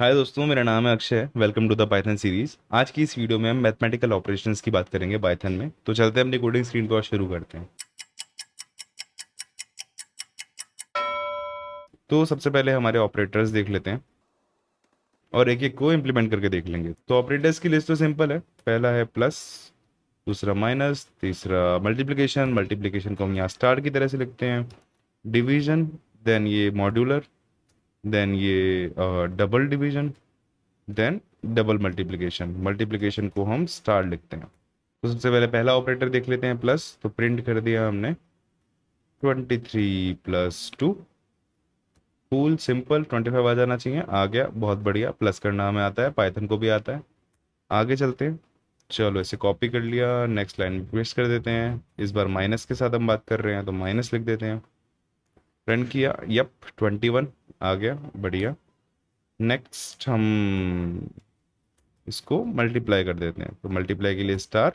हाय दोस्तों, मेरा नाम है Akshay. Welcome to the Python series. आज की इस वीडियो में हम मैथमेटिकल ऑपरेशंस की बात करेंगे पाइथन में। तो चलते हैं अपनी कोडिंग स्क्रीन पर और शुरू करते हैं। तो सबसे पहले हमारे ऑपरेटर्स देख लेते हैं और एक एक को इम्प्लीमेंट करके देख लेंगे। तो ऑपरेटर्स की लिस्ट तो सिंपल है। पहला है प्लस, दूसरा माइनस, तीसरा मल्टीप्लिकेशन। मल्टीप्लिकेशन को हम यहाँ स्टार की तरह से लिखते हैं। डिवीजन, देन ये मॉड्यूलर, देन ये double division, then double multiplication. Multiplication को हम स्टार लिखते हैं। तो सबसे पहले पहला ऑपरेटर देख लेते हैं, प्लस। तो प्रिंट कर दिया हमने 23 + 2। Cool, simple. 25 आ जाना चाहिए। आ गया, बहुत बढ़िया। प्लस करना हमें आता है, पाइथन को भी आता है। आगे चलते हैं। चलो, इसे कॉपी कर लिया, नेक्स्ट लाइन में पेस्ट कर देते हैं। इस बार माइनस के साथ हम बात कर रहे हैं तो माइनस लिख देते हैं। रन किया, यप, 21 आ गया, बढ़िया। नेक्स्ट हम इसको मल्टीप्लाई कर देते हैं। तो मल्टीप्लाई के लिए स्टार,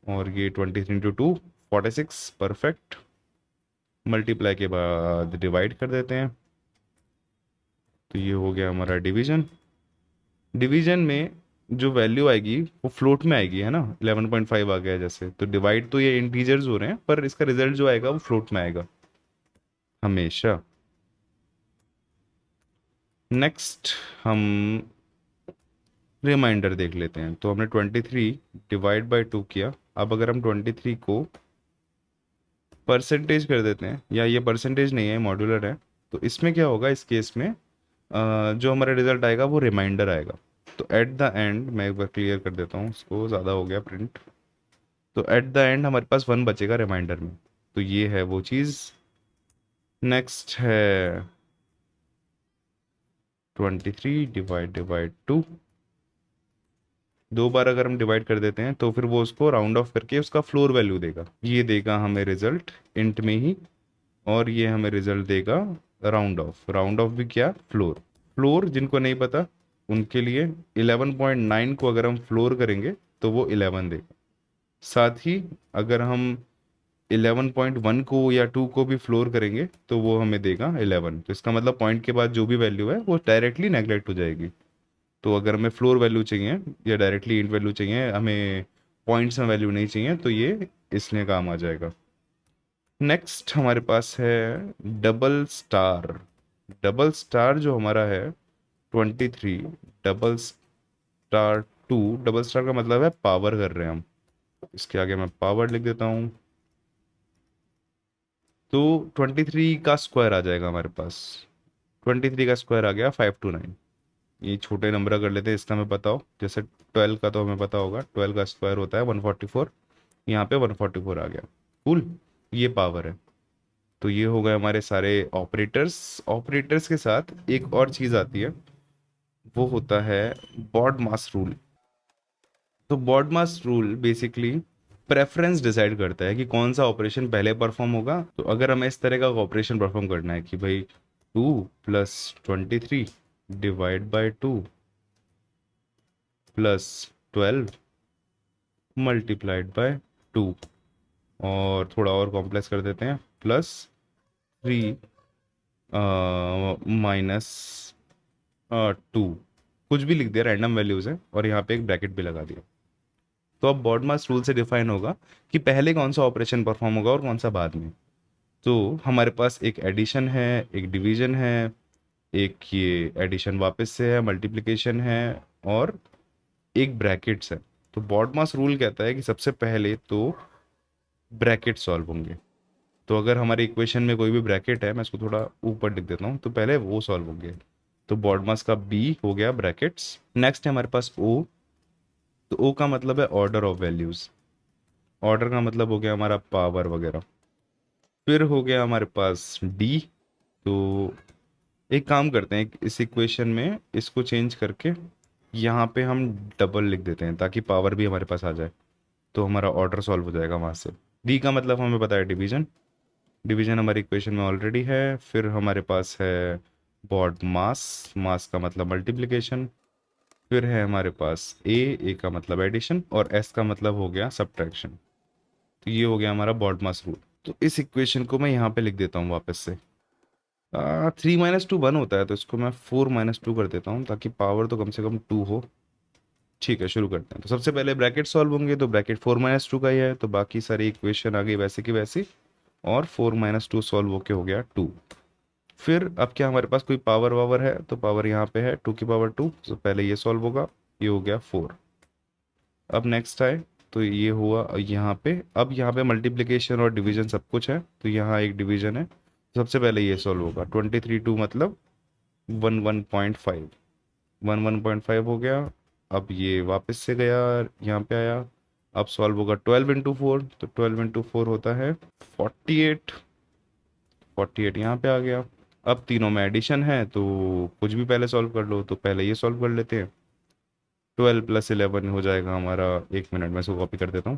और ये 23 × 2 46, परफेक्ट। मल्टीप्लाई के बाद डिवाइड कर देते हैं। तो ये हो गया हमारा डिवीजन। डिवीजन में जो वैल्यू आएगी वो फ्लोट में आएगी, है ना। 11.5 आ गया जैसे। तो डिवाइड तो ये इंटीजर्स हो रहे हैं, पर इसका रिजल्ट जो आएगा वो फ्लोट में आएगा हमेशा। नेक्स्ट हम रिमाइंडर देख लेते हैं। तो हमने 23 डिवाइड बाई 2 किया। अब अगर हम 23 को परसेंटेज कर देते हैं, या ये परसेंटेज नहीं है, मॉड्यूलर है, तो इसमें क्या होगा इस केस में, जो हमारा रिजल्ट आएगा वो रिमाइंडर आएगा। तो एट द एंड, मैं एक बार क्लियर कर देता हूँ उसको, ज़्यादा हो गया प्रिंट। तो एट द एंड हमारे पास 1 बचेगा रिमाइंडर में। तो ये है वो चीज़। नेक्स्ट है 23 डिवाइड डिवाइड 2। 2 बार अगर हम डिवाइड कर देते हैं तो फिर वो उसको राउंड ऑफ करके उसका फ्लोर वैल्यू देगा। ये देगा हमें रिजल्ट इंट में ही, और ये हमें रिजल्ट देगा राउंड ऑफ। राउंड ऑफ भी क्या, फ्लोर। फ्लोर जिनको नहीं पता उनके लिए, 11.9 को अगर हम फ्लोर करेंगे तो वो 11 देगा। साथ ही अगर हम 11.1 को या 2 को भी फ्लोर करेंगे तो वो हमें देगा 11। तो इसका मतलब पॉइंट के बाद जो भी वैल्यू है वो डायरेक्टली नेगलेक्ट हो जाएगी। तो अगर हमें फ्लोर वैल्यू चाहिए या डायरेक्टली इंट वैल्यू चाहिए, हमें पॉइंट्स में वैल्यू नहीं चाहिए, तो ये इसलिए काम आ जाएगा। नेक्स्ट हमारे पास है डबल स्टार। डबल स्टार जो हमारा है 23 डबल स्टार 2। डबल स्टार का मतलब है पावर कर रहे हैं हम। इसके आगे मैं पावर लिख देता हूँ। तो 23 का स्क्वायर आ जाएगा हमारे पास। 23 का स्क्वायर आ गया 529। ये छोटे नंबर कर लेते हैं, इसका हमें पता हो। जैसे 12 का तो हमें पता होगा, 12 का स्क्वायर होता है 144। यहाँ पे 144 आ गया। कूल, ये पावर है। तो ये हो गए हमारे सारे ऑपरेटर्स। ऑपरेटर्स के साथ एक और चीज आती है, वो होता है बॉड मास रूल। तो बॉड मास रूल बेसिकली प्रेफरेंस डिसाइड करता है कि कौन सा ऑपरेशन पहले परफॉर्म होगा। तो अगर हमें इस तरह का ऑपरेशन परफॉर्म करना है कि भाई 2 + 23 डिवाइड बाय 2 +12 मल्टीप्लाइड बाय 2, और थोड़ा और कॉम्प्लेक्स कर देते हैं, +3 -2, कुछ भी लिख दिया, रैंडम वैल्यूज है, और यहाँ पे एक ब्रैकेट भी लगा दिया। तो अब बॉडमास रूल से डिफाइन होगा कि पहले कौन सा ऑपरेशन परफॉर्म होगा और कौन सा बाद में। तो हमारे पास एक एडिशन है, एक डिवीजन है, एक ये एडिशन वापस से है, मल्टीप्लिकेशन है, और एक ब्रैकेट्स है। तो बॉडमास रूल कहता है कि सबसे पहले तो ब्रैकेट सॉल्व होंगे। तो अगर हमारी इक्वेशन में कोई भी ब्रैकेट है, मैं इसको थोड़ा ऊपर लिख देता हूँ, तो पहले वो सॉल्व होंगे। तो बॉडमास का बी हो गया ब्रैकेट्स। नेक्स्ट है हमारे पास ओ। तो ओ का मतलब है ऑर्डर ऑफ वैल्यूज। ऑर्डर का मतलब हो गया हमारा पावर वगैरह। फिर हो गया हमारे पास डी। तो एक काम करते हैं, इस इक्वेशन में इसको चेंज करके यहाँ पे हम डबल लिख देते हैं ताकि पावर भी हमारे पास आ जाए। तो हमारा ऑर्डर सॉल्व हो जाएगा वहाँ से। डी का मतलब हमें पता है डिवीजन। डिवीजन हमारी इक्वेशन में ऑलरेडी है। फिर हमारे पास है बॉड मास। मास का मतलब मल्टीप्लिकेशन। फिर है हमारे पास ए का मतलब एडिशन, और एस का मतलब हो गया सब्ट्रैक्शन। तो ये हो गया हमारा बॉड मास रूल। तो इस इक्वेशन को मैं यहाँ पे लिख देता हूँ वापस से। 3 माइनस टू 1 होता है, तो इसको मैं 4 - 2 कर देता हूँ ताकि पावर तो कम से कम 2 हो। ठीक है, शुरू करते हैं। तो सबसे पहले ब्रैकेट सॉल्व होंगे, तो ब्रैकेट 4 - 2 का ही है, तो बाकी सारी इक्वेशन आ गई वैसे की वैसी। और 4 - 2 सॉल्व होके हो गया 2। फिर अब क्या हमारे पास कोई पावर वावर है, तो पावर यहाँ पे है 2 की पावर 2, तो पहले ये सॉल्व होगा, ये हो गया 4। अब नेक्स्ट आए, तो ये हुआ यहाँ पे। अब यहाँ पे मल्टीप्लिकेशन और डिवीजन सब कुछ है, तो यहाँ एक डिवीजन है, सबसे पहले ये सॉल्व होगा। 23 2 मतलब 11.5, 11.5 हो गया। अब ये वापस से गया, यहाँ पे आया। अब सॉल्व होगा 12 × 4, तो 12 × 4 होता है 48। 48 यहाँ पे आ गया। अब तीनों में एडिशन है, तो कुछ भी पहले सॉल्व कर लो, तो पहले ये सॉल्व कर लेते हैं। 12 + 11 हो जाएगा हमारा, 1 मिनट में इसको कॉपी कर देता हूँ।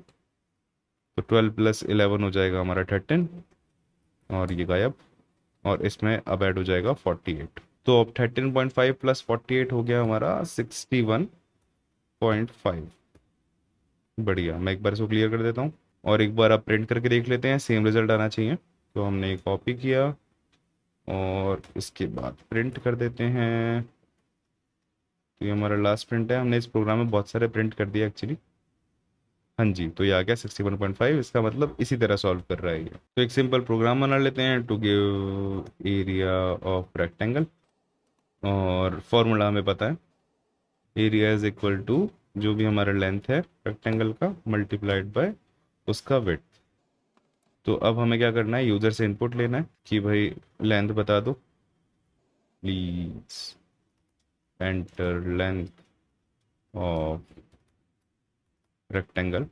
तो 12 + 11 हो जाएगा हमारा 13, और ये गायब। और इसमें अब ऐड हो जाएगा 48, तो अब 13.5 + 48 हो गया हमारा 61.5। बढ़िया, मैं एक बार इसको क्लियर कर देता हूँ और एक बार आप प्रिंट करके देख लेते हैं, सेम रिजल्ट आना चाहिए। तो हमने कॉपी किया और इसके बाद प्रिंट कर देते हैं। तो ये हमारा लास्ट प्रिंट है, हमने इस प्रोग्राम में बहुत सारे प्रिंट कर दिया एक्चुअली। हाँ जी, तो ये आ गया 61.5, इसका मतलब इसी तरह सॉल्व कर रहा है ये। तो एक सिंपल प्रोग्राम बना लेते हैं, to give area of rectangle. और फॉर्मूला हमें पता है, एरिया इज इक्वल टू जो भी हमारा लेंथ है रेक्टेंगल का मल्टीप्लाइड बाय उसका विड्थ। तो अब हमें क्या करना है, यूज़र से इनपुट लेना है कि भाई लेंथ बता दो, please enter length of rectangle.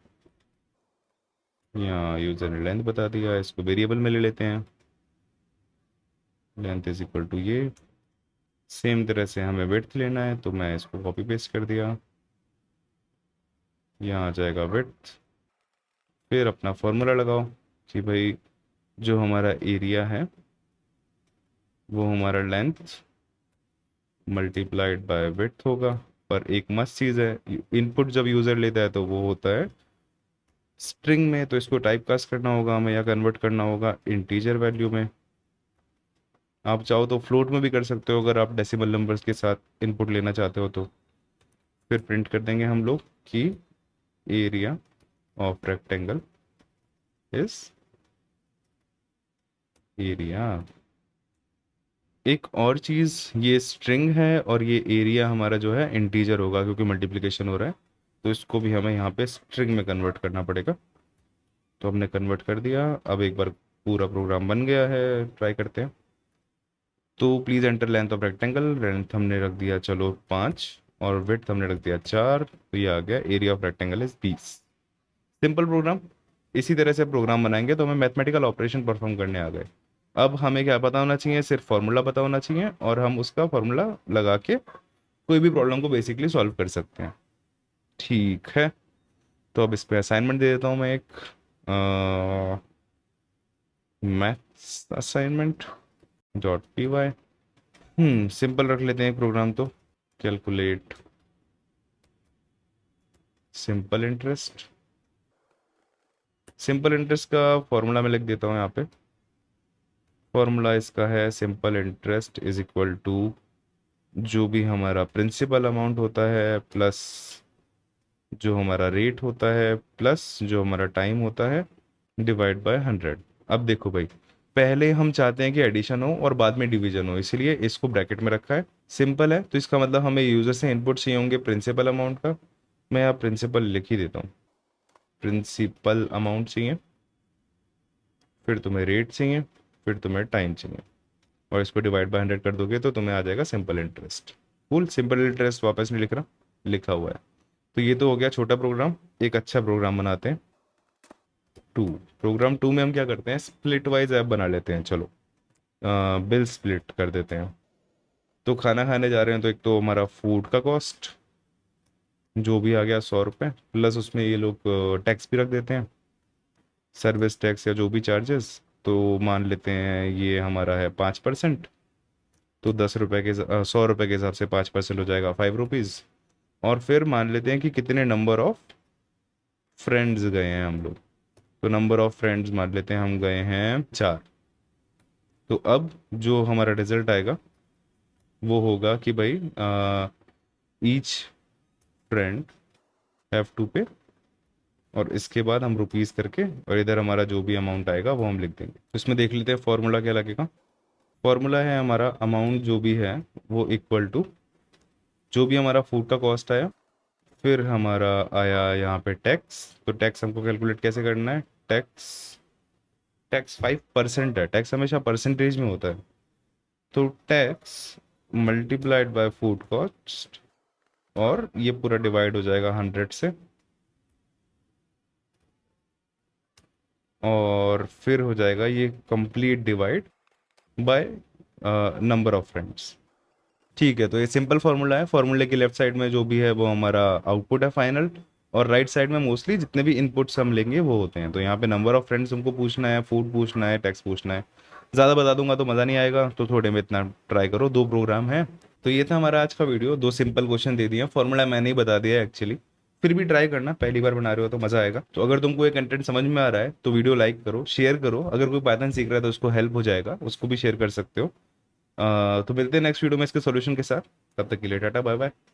यहाँ यूज़र ने लेंथ बता दिया, इसको वेरिएबल में ले लेते हैं, लेंथ इज इक्वल टू ये। सेम तरह से हमें विड्थ लेना है, तो मैं इसको कॉपी पेस्ट कर दिया, यहाँ आ जाएगा विड्थ। फिर अपना फॉर्मूला लगाओ कि भाई जो हमारा एरिया है वो हमारा लेंथ मल्टीप्लाइड बाय विड्थ होगा। पर एक मस्त चीज़ है, इनपुट जब यूज़र लेता है तो वो होता है स्ट्रिंग में, तो इसको टाइप कास्ट करना होगा हमें या कन्वर्ट करना होगा इंटीजर वैल्यू में। आप चाहो तो फ्लोट में भी कर सकते हो, अगर आप डेसिमल नंबर्स के साथ इनपुट लेना चाहते हो तो। फिर प्रिंट कर देंगे हम लोग कि area of rectangle is area. एक और चीज़, ये स्ट्रिंग है और ये एरिया हमारा जो है इंटीजर होगा क्योंकि मल्टीप्लिकेशन हो रहा है, तो इसको भी हमें यहाँ पे स्ट्रिंग में कन्वर्ट करना पड़ेगा। तो हमने कन्वर्ट कर दिया। अब एक बार पूरा प्रोग्राम बन गया है, ट्राई करते हैं। तो please enter length of rectangle, length हमने रख दिया चलो 5, और विड्थ हमने रख दिया 4, तो ये आ गया area of rectangle is 20। Simple program. इसी तरह से प्रोग्राम बनाएंगे तो हमें मैथमेटिकल ऑपरेशन परफॉर्म करने आ गए। अब हमें क्या पता होना चाहिए, सिर्फ फॉर्मूला पता होना चाहिए, और हम उसका फॉर्मूला लगा के कोई भी प्रॉब्लम को बेसिकली सॉल्व कर सकते हैं। ठीक है, तो अब इस पे असाइनमेंट दे देता हूँ मैं एक मैथ्स असाइनमेंट .py। सिंपल रख लेते हैं प्रोग्राम तो। Calculate simple interest. Simple interest का फॉर्मूला मैं लिख देता हूँ यहाँ पे। फॉर्मूला इसका है simple interest is equal to जो भी हमारा प्रिंसिपल अमाउंट होता है प्लस जो हमारा रेट होता है प्लस जो हमारा टाइम होता है डिवाइड बाय 100। अब देखो भाई, पहले हम चाहते हैं कि एडिशन हो और बाद में डिवीजन हो, इसलिए इसको ब्रैकेट में रखा है। सिंपल है, तो इसका मतलब हमें यूजर से इनपुट चाहिए होंगे प्रिंसिपल अमाउंट का। मैं यहाँ प्रिंसिपल लिख ही देता हूँ, प्रिंसिपल अमाउंट चाहिए, फिर तुम्हें रेट चाहिए, फिर तुम्हें टाइम चाहिए, और इसको डिवाइड बाय 100 कर दोगे तो तुम्हें आ जाएगा simple interest. Full simple interest वापस नहीं लिख रहा, लिखा हुआ है। तो ये तो हो गया छोटा प्रोग्राम। एक अच्छा प्रोग्राम बनाते हैं टू। प्रोग्राम 2 में हम क्या करते हैं, स्प्लिट वाइज ऐप बना लेते हैं। चलो बिल स्प्लिट कर देते हैं। तो खाना खाने जा रहे हैं, तो एक तो हमारा फूड का कॉस्ट जो भी आ गया 100 रुपये, प्लस उसमें ये लोग टैक्स भी रख देते हैं, सर्विस टैक्स या जो भी चार्जेस। तो मान लेते हैं ये हमारा है 5%, तो 10 रुपये के 100 रुपये के हिसाब से 5% हो जाएगा 5 रुपीज़। और फिर मान लेते हैं कि कितने नंबर ऑफ फ्रेंड्स गए हैं हम लोग, तो नंबर ऑफ फ्रेंड्स मान लेते हैं हम गए हैं 4, तो अब जो हमारा रिजल्ट आएगा वो होगा कि भाई ईच फ्रेंड हैव टू पे, और इसके बाद हम रुपीस करके, और इधर हमारा जो भी अमाउंट आएगा वो हम लिख देंगे। तो इसमें देख लेते हैं फॉर्मूला क्या लगेगा। फॉर्मूला है हमारा अमाउंट जो भी है वो इक्वल टू जो भी हमारा फूड का कॉस्ट आया, फिर हमारा आया यहाँ पे टैक्स। तो टैक्स हमको कैलकुलेट कैसे करना है, टैक्स टैक्स 5% है, टैक्स हमेशा परसेंटेज में होता है। तो tax multiplied by food cost, और ये पूरा डिवाइड हो जाएगा 100 से, और फिर हो जाएगा ये complete divide by number of friends. ठीक है, तो ये सिंपल फार्मूला है। फार्मूले की लेफ्ट साइड में जो भी है वो हमारा आउटपुट है फाइनल, और राइट साइड में मोस्टली जितने भी इनपुट्स हम लेंगे वो होते हैं। तो यहाँ पे नंबर ऑफ फ्रेंड्स हमको पूछना है, फूड पूछना है, टैक्स पूछना है। ज़्यादा बता दूंगा तो मज़ा नहीं आएगा, तो थोड़े में इतना ट्राई करो, 2 प्रोग्राम है। तो ये था हमारा आज का वीडियो, 2 सिंपल क्वेश्चन दे दिए, फार्मूला मैंने ही बता दिया एक्चुअली। फिर भी ट्राई करना, पहली बार बना रहे हो तो मज़ा आएगा। तो अगर तुमको ये कंटेंट समझ में आ रहा है तो वीडियो लाइक करो, शेयर करो। अगर कोई पाइथन सीख रहा है तो उसको हेल्प हो जाएगा, उसको भी शेयर कर सकते हो। तो मिलते हैं नेक्स्ट वीडियो में इसके सॉल्यूशन के साथ। तब तक के लिए टाटा बाय बाय।